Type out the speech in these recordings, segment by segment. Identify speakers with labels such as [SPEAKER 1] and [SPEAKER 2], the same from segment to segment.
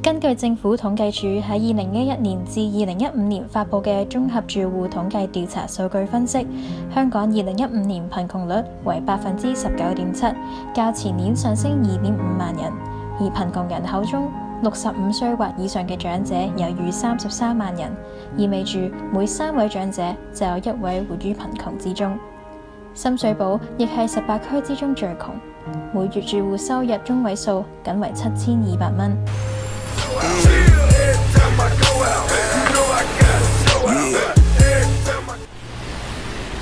[SPEAKER 1] 根據政府統計處喺2011年至2015年發布嘅綜合住戶統計調查數據分析，香港2015年貧窮率為19.7%，較前年上升2.5萬人。而貧窮人口中，65歲或以上嘅長者有逾33萬人，意味住每3位長者就有1位活於貧窮之中。深水埗亦係18區之中最窮，每月住戶收入中位數僅為7200蚊。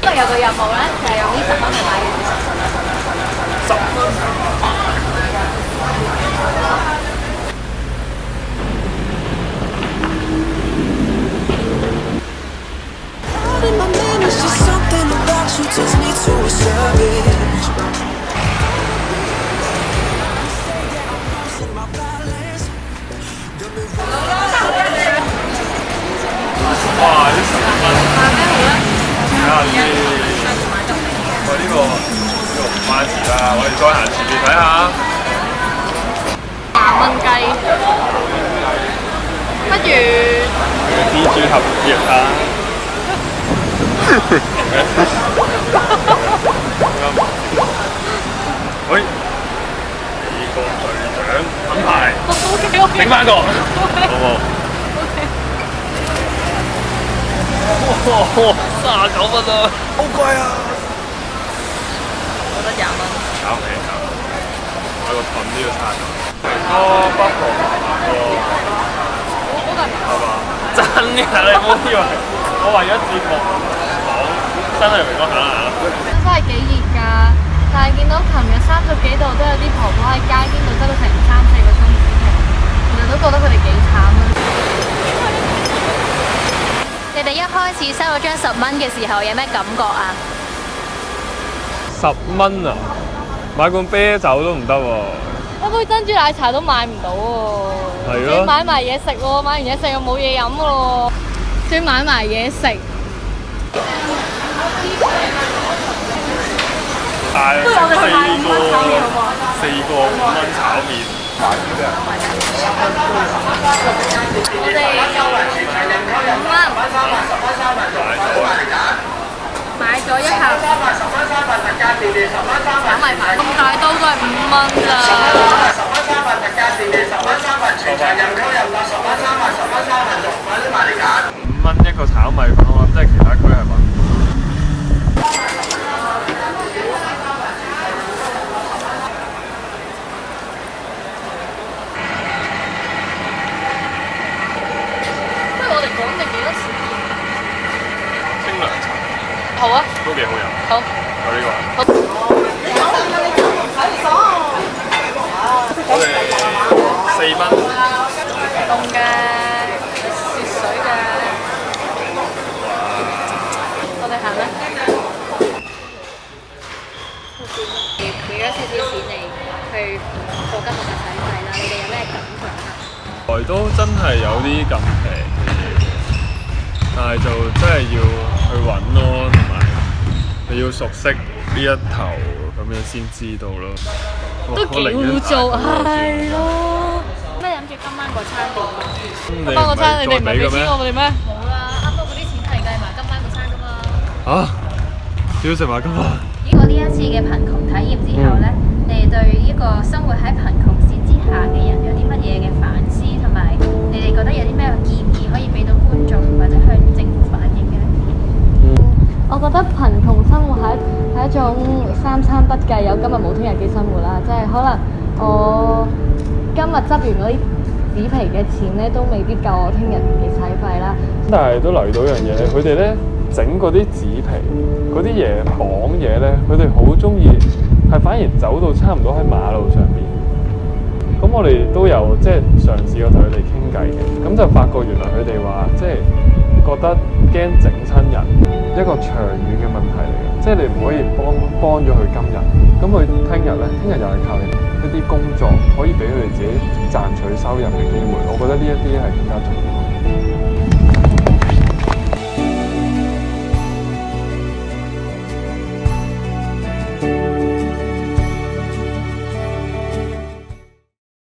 [SPEAKER 2] 今日有個任務咧，就係用呢10蚊去買嘢。10蚊。
[SPEAKER 3] 哇！呢10蚊買咩好咧？睇下先。喂，呢個唔關事啦，我哋再行前面睇下。
[SPEAKER 2] 20蚊雞，不如
[SPEAKER 3] 蜘蛛俠葉啊！喂，美國隊長品牌，整翻個，好冇？哇，39蚊啊，好貴啊！
[SPEAKER 2] 我覺得20蚊。
[SPEAKER 3] 搞唔起，買個盾都要30。個北韓喎，
[SPEAKER 2] 好大
[SPEAKER 3] 係嘛？真㗎，你唔好以為我為咗節目講，真係明講行啦行啦。
[SPEAKER 2] 真係幾熱㗎，但係見到琴日30幾度都有啲婆婆喺街邊度執到成3-4個鐘唔停，其實都覺得佢哋幾慘啊！你哋一開始收咗張10蚊嘅時候有咩感覺啊
[SPEAKER 3] ？10蚊啊，買罐啤酒都唔得喎。
[SPEAKER 2] 一杯珍珠奶茶都買唔到喎。
[SPEAKER 3] 係咯。
[SPEAKER 2] 買埋嘢食喎，買完嘢食又冇嘢飲喎，仲要買埋嘢食。
[SPEAKER 3] 係4個5蚊炒麵。
[SPEAKER 2] 我哋5蚊。買咗一盒炒米飯，咁大兜都係5蚊咋。
[SPEAKER 3] 5蚊一個炒米飯，我諗即係其他區係嘛？
[SPEAKER 2] 不如我哋講定幾多錢？
[SPEAKER 3] 清涼茶。
[SPEAKER 2] 好啊，
[SPEAKER 3] 都幾好飲。
[SPEAKER 2] 好，
[SPEAKER 3] 有呢個。
[SPEAKER 2] 好。
[SPEAKER 3] 我哋4蚊。
[SPEAKER 2] 凍嘅，雪水嘅。我哋行啦。俾咗少少錢你去過今日嘅使費啦，你哋有咩感想啊？
[SPEAKER 3] 來都真係有啲咁平嘅嘢，但係就真係要去揾咯，同埋你要熟悉呢一頭咁樣先知道咯。
[SPEAKER 2] 都幾污糟，係咯。咩諗住今晚個餐點啊？今晚個餐你哋唔係俾錢我哋咩？冇啦，啱啱嗰啲錢係計埋今晚個餐噶嘛。
[SPEAKER 3] 要食埋今晚？
[SPEAKER 1] 經過呢一次嘅貧窮體驗之後呢，你哋對呢個生活喺貧窮線之下嘅人有啲乜嘢嘅反思，同埋你哋覺得有啲咩建議可以俾到觀眾或者向政府反映嘅呢？
[SPEAKER 2] 我覺得貧窮生活係一種三餐不繼有今日冇聽日嘅生活啦，即係可能我今日執完嗰啲紙皮嘅錢咧，都未必夠我聽日嘅使費啦。
[SPEAKER 3] 但係都留意到一樣嘢咧，佢哋咧整嗰啲紙皮嗰啲嘢綁嘢咧，佢哋好中意係反而走到差唔多喺馬路上邊。咁我哋都有即係嘗試過同佢哋傾偈嘅，咁就發覺原來佢哋話即係覺得驚整親人，一個長遠嘅問題嚟嘅，即係你唔可以幫咗佢今日，咁佢聽日又係靠一啲工作可以俾佢哋自己賺取收入嘅機會，我覺得呢一啲係更加重要。